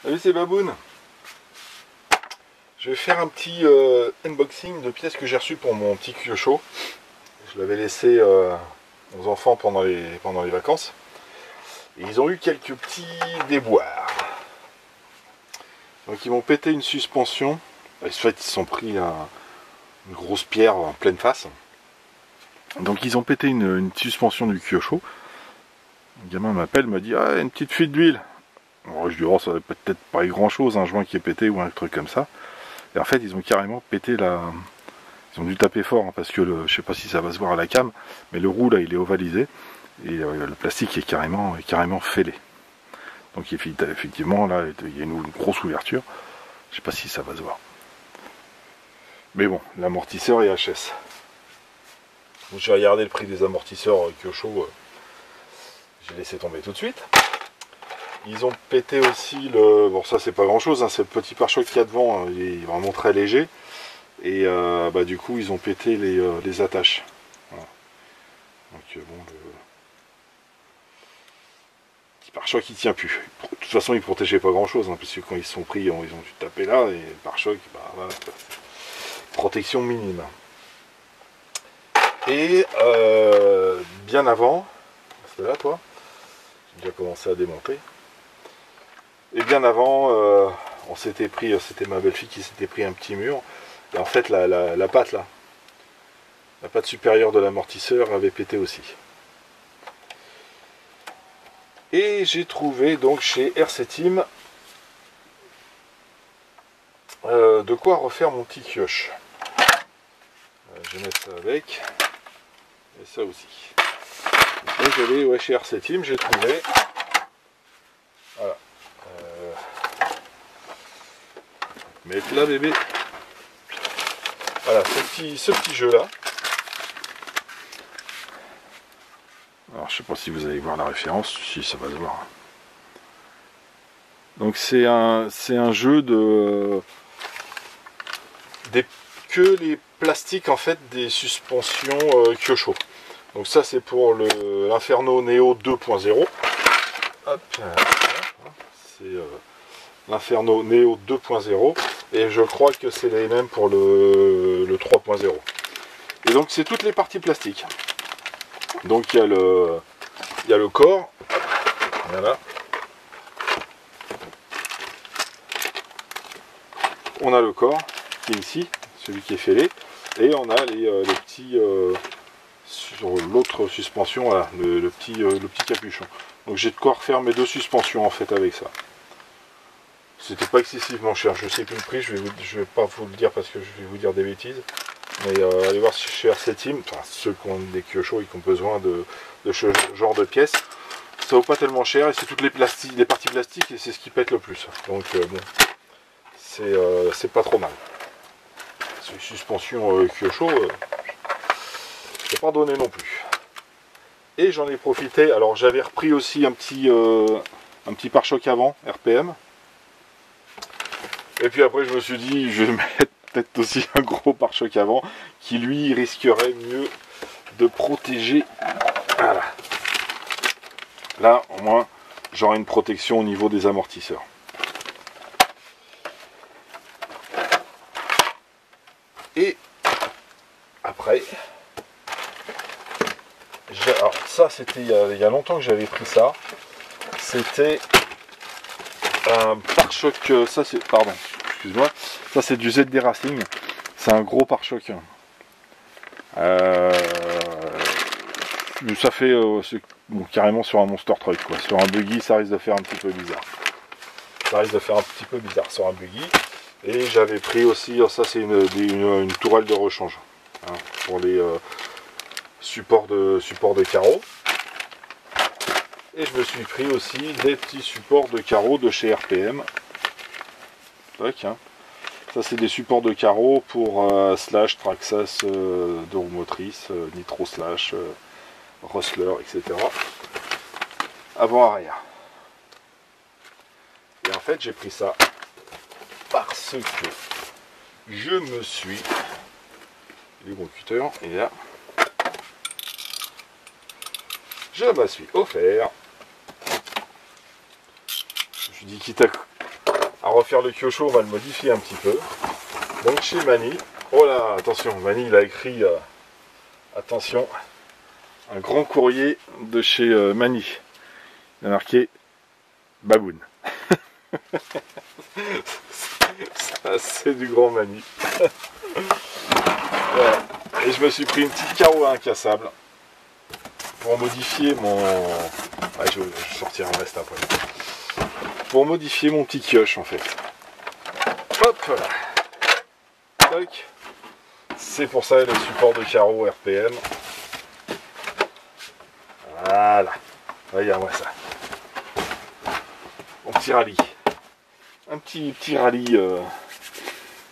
Salut, c'est Baboun. Je vais faire un petit unboxing de pièces que j'ai reçues pour mon petit Kyosho. Je l'avais laissé aux enfants pendant les vacances. Et ils ont eu quelques petits déboires. Donc ils m'ont pété une suspension. En fait, ils se sont pris une grosse pierre en pleine face. Donc ils ont pété une suspension du Kyosho. Le gamin m'appelle, me dit ah, une petite fuite d'huile. Je dis oh, ça va peut-être pas eu grand chose, un joint qui est pété ou un truc comme ça. Et en fait ils ont carrément pété la. Ils ont dû taper fort hein, parce que je sais pas si ça va se voir à la cam, mais le roux là il est ovalisé et le plastique est carrément fêlé. Donc effectivement là il y a une grosse ouverture. Je sais pas si ça va se voir. Mais bon, l'amortisseur est HS. J'ai regardé le prix des amortisseurs Kyosho, j'ai laissé tomber tout de suite. Ils ont pété aussi le. Bon, ça c'est pas grand chose, hein, c'est le petit pare-choc qu'il y a devant, il est vraiment très léger. Et du coup, ils ont pété les attaches. Voilà. Donc, bon, le petit pare-choc il tient plus. De toute façon, il protégeait pas grand chose, hein, parce que quand ils se sont pris, ils ont dû taper là, et le pare-choc, voilà, protection minime. Et bien avant, c'était là toi, j'ai déjà commencé à démonter. Et bien avant, on s'était pris, c'était ma belle-fille qui s'était pris un petit mur. Et en fait, la patte là, la patte supérieure de l'amortisseur avait pété aussi. Et j'ai trouvé donc chez RC Team de quoi refaire mon petit Kyosho. Je vais mettre ça avec. Et ça aussi. Donc j'allais chez RC Team, j'ai trouvé. Voilà. Mettre là bébé. Voilà, ce petit jeu là. Alors je sais pas si vous allez voir la référence, si ça va se voir. Donc c'est un jeu que les plastiques en fait des suspensions Kyosho. Donc ça c'est pour l'Inferno Neo 2.0. Hop, c'est l'Inferno Neo 2.0 et je crois que c'est les mêmes pour le 3.0. Et donc c'est toutes les parties plastiques. Donc il y a le corps, voilà. On a le corps qui est ici, celui qui est fêlé, et on a les petits sur l'autre suspension, voilà, le petit capuchon. Donc j'ai de quoi refaire mes deux suspensions en fait avec ça. C'était pas excessivement cher, je sais plus le prix, je vais pas vous le dire parce que je vais vous dire des bêtises. Mais allez voir chez RC Team, enfin, ceux qui ont des Kyosho et qui ont besoin de ce genre de pièces, ça vaut pas tellement cher et c'est toutes les parties plastiques et c'est ce qui pète le plus. Donc bon, c'est pas trop mal. Ces suspensions Kyosho, c'est pas donné non plus. Et j'en ai profité, alors j'avais repris aussi un petit pare-choc avant, RPM. Et puis après je me suis dit, je vais mettre peut-être aussi un gros pare-choc avant, qui lui risquerait mieux de protéger. Voilà. Là, au moins, j'aurai une protection au niveau des amortisseurs. Et après, alors ça c'était il y a longtemps que j'avais pris ça. C'était un pare-choc, ça c'est, pardon, excuse-moi, ça c'est du ZD Racing, c'est un gros pare-choc. Ça fait bon, carrément sur un monster truck quoi. Sur un buggy ça risque de faire un petit peu bizarre. Ça risque de faire un petit peu bizarre sur un buggy. Et j'avais pris aussi, ça c'est une tourelle de rechange hein, pour les supports de carreaux. Et je me suis pris aussi des petits supports de carreaux de chez RPM. Tac, hein. Ça c'est des supports de carreaux pour Slash, Traxxas, de roues motrices, Nitro Slash, Rustler, etc. Avant-arrière. Et en fait j'ai pris ça parce que je me suis... Il est mon cutter, et là... Je me suis offert. Je me suis dit quitte à refaire le kyosho, on va le modifier un petit peu. Donc chez Mani, oh là, attention, Mani il a écrit, attention, un grand courrier de chez Mani. Il a marqué Baboon. Ça c'est du grand Mani. Voilà. Et je me suis pris une petite carreau incassable pour modifier mon... Ah, je sortirai le reste après. Pour modifier mon petit kioche en fait. Hop là. Tac. C'est pour ça le support de carreaux RPM. Voilà. Regarde-moi ça. Mon petit rallye. Un petit rallye.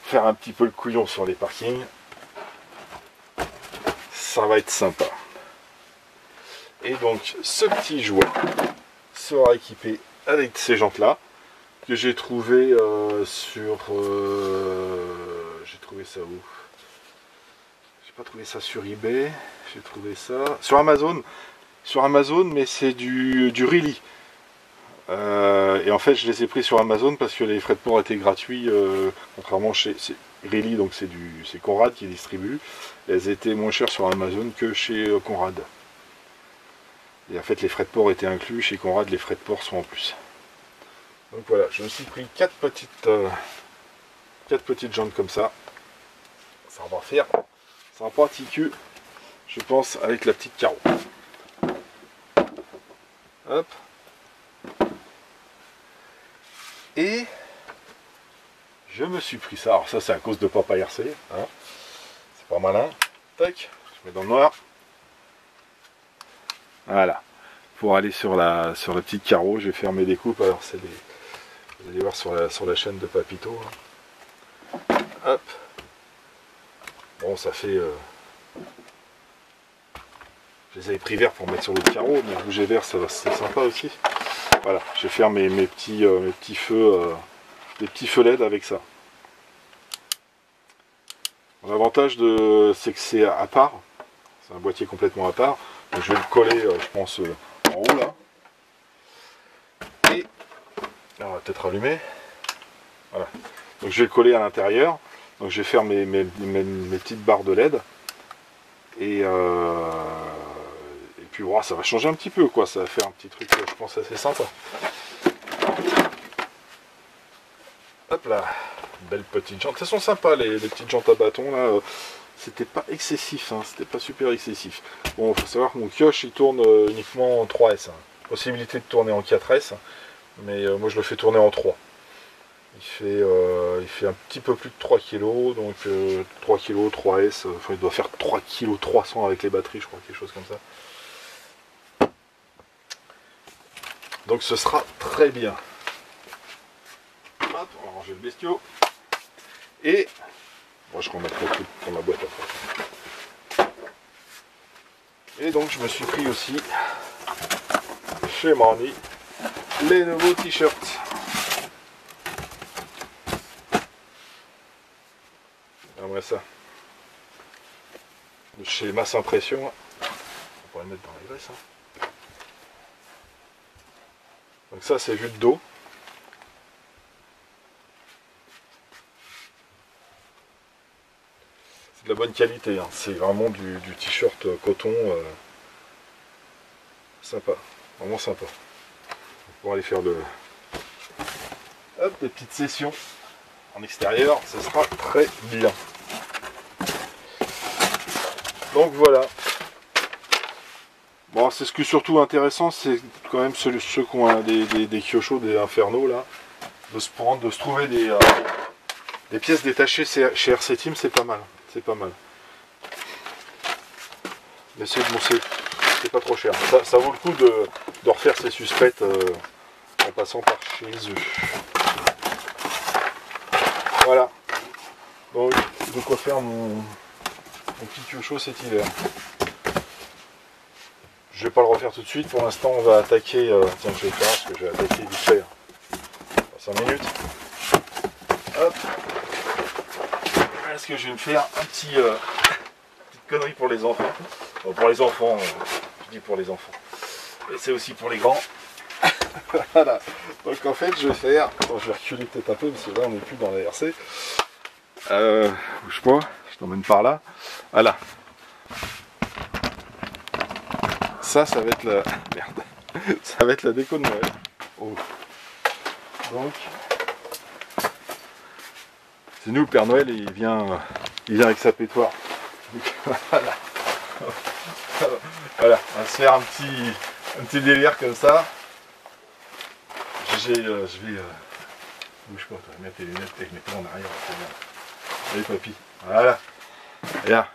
Faire un petit peu le couillon sur les parkings. Ça va être sympa. Et donc ce petit jouet sera équipé avec ces jantes là que j'ai trouvé sur j'ai trouvé ça où? J'ai pas trouvé ça sur eBay, j'ai trouvé ça sur Amazon, mais c'est du Really. Et en fait je les ai pris sur Amazon parce que les frais de port étaient gratuits, contrairement chez Really, donc c'est Conrad qui distribue. Elles étaient moins chères sur Amazon que chez Conrad. Et en fait les frais de port étaient inclus, chez Conrad les frais de port sont en plus. Donc voilà, je me suis pris 4 petites jantes comme ça. Ça va faire sympathique, je pense, avec la petite carreau. Hop. Et je me suis pris ça. Alors ça c'est à cause de Papa RC. Hein. C'est pas malin. Tac, je mets dans le noir. Voilà. Pour aller sur le petit carreau, je vais faire mes découpes. Alors c'est des... Vous allez voir sur la chaîne de Papito. Hop. Bon, ça fait... Je les avais pris verts pour mettre sur le carreau, mais bouger vert, c'est sympa aussi. Voilà, je vais faire mes petits feux, des petits feux LED avec ça. L'avantage c'est que c'est à part. C'est un boîtier complètement à part. Donc je vais le coller, je pense, en haut là. Et on va peut-être allumer. Voilà. Donc je vais le coller à l'intérieur. Donc je vais faire mes petites barres de LED. Et puis voilà, ça va changer un petit peu quoi. Ça va faire un petit truc, je pense, assez sympa. Hop là. Belle petite jante. Elles sont sympas les petites jantes à bâton là. C'était pas excessif, hein. C'était pas super excessif. Bon, il faut savoir que mon kioche il tourne uniquement en 3S. Hein. Possibilité de tourner en 4S. Mais moi je le fais tourner en 3. Il fait un petit peu plus de 3 kg, donc 3 kg, 3S, enfin il doit faire 3 kg 300 avec les batteries, je crois, quelque chose comme ça. Donc ce sera très bien. Hop, on va ranger le bestiau. Et moi je remettrai tout dans ma boîte après. Et donc je me suis pris aussi chez Mani les nouveaux t-shirts. Regardez ça. De chez Masse Impression. On pourrait le mettre dans les graisses. Hein. Donc ça c'est vu de dos. C'est de la bonne qualité. Hein. C'est vraiment du t-shirt coton. Sympa. Vraiment sympa. On va aller faire des petites sessions en extérieur. Ce sera très bien. Donc voilà. Bon, c'est ce qui est surtout intéressant, c'est quand même ceux qui ont des Kyosho, des Inferno là, de se trouver des pièces détachées chez RC Team, c'est pas mal. C'est pas mal. Mais c'est pas trop cher. Ça vaut le coup de refaire ses suspects en passant par chez eux. Voilà. Donc, de quoi faire mon petit Kyosho cet hiver. Je vais pas le refaire tout de suite. Pour l'instant, on va attaquer. Tiens, je vais faire parce que je vais attaquer vite fait. 5 minutes. Hop. Est-ce que je vais me faire un petite connerie pour les enfants. Bon, pour les enfants, je dis pour les enfants. Et c'est aussi pour les grands. Voilà. Donc en fait je vais faire. Attends, je vais reculer peut-être un peu parce que là on n'est plus dans la RC. Bouge pas, je t'emmène par là. Voilà. Ça va être la. Merde. Ça va être la déco de Noël. Oh. Donc. C'est nous le Père Noël et il vient avec sa pétoire. Donc, voilà. Voilà, on va se faire un petit délire comme ça. Je vais. Bouge pas, tu vas mettre tes lunettes et mets-toi en arrière, c'est bien. Allez papy, voilà. Regarde.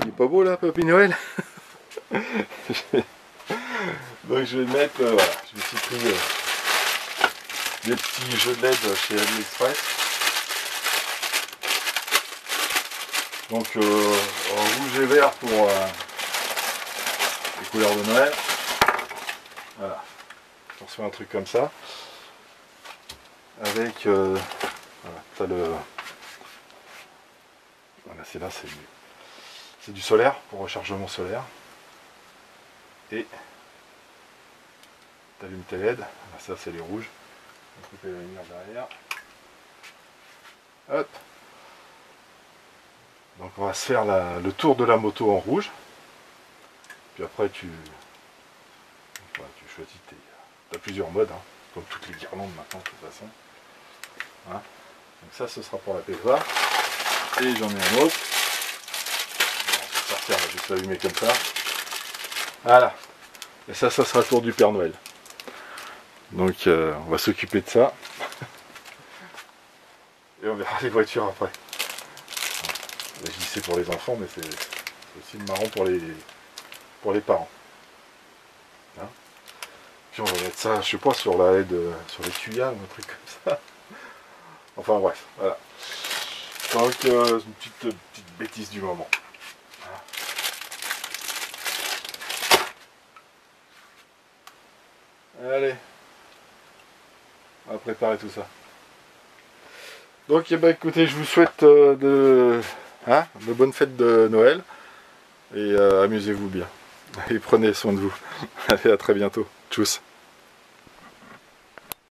Il est pas beau là, Papy Noël. Donc je vais mettre, voilà, je me suis pris des petits jeux de LED chez AliExpress. Donc rouge et vert pour les couleurs de Noël. Voilà. On se fait un truc comme ça. Avec voilà, t'as le. Voilà, c'est là, c'est du solaire pour rechargement solaire. Et t'allumes tes LED. Ça c'est les rouges. On va couper la lumière derrière. Hop. Donc on va se faire le tour de la moto en rouge. Puis après tu choisis t'as plusieurs modes, hein, comme toutes les guirlandes maintenant de toute façon. Hein. Donc ça ce sera pour la pétoire. Et j'en ai un autre. Bon, je vais sortir, je vais l'allumer comme ça. Voilà. Et ça sera le tour du Père Noël. Donc on va s'occuper de ça. Et on verra les voitures après. Je dis c'est pour les enfants, mais c'est aussi marrant pour les parents. Hein, puis on va mettre ça, je sais pas, sur la LED, sur les tuyas ou un truc comme ça. Enfin bref, voilà. Donc une petite bêtise du moment. Voilà. Allez, on va préparer tout ça. Donc eh ben, écoutez, je vous souhaite de bonnes fêtes de Noël et amusez-vous bien. Et prenez soin de vous. Allez, à très bientôt. Tchuss.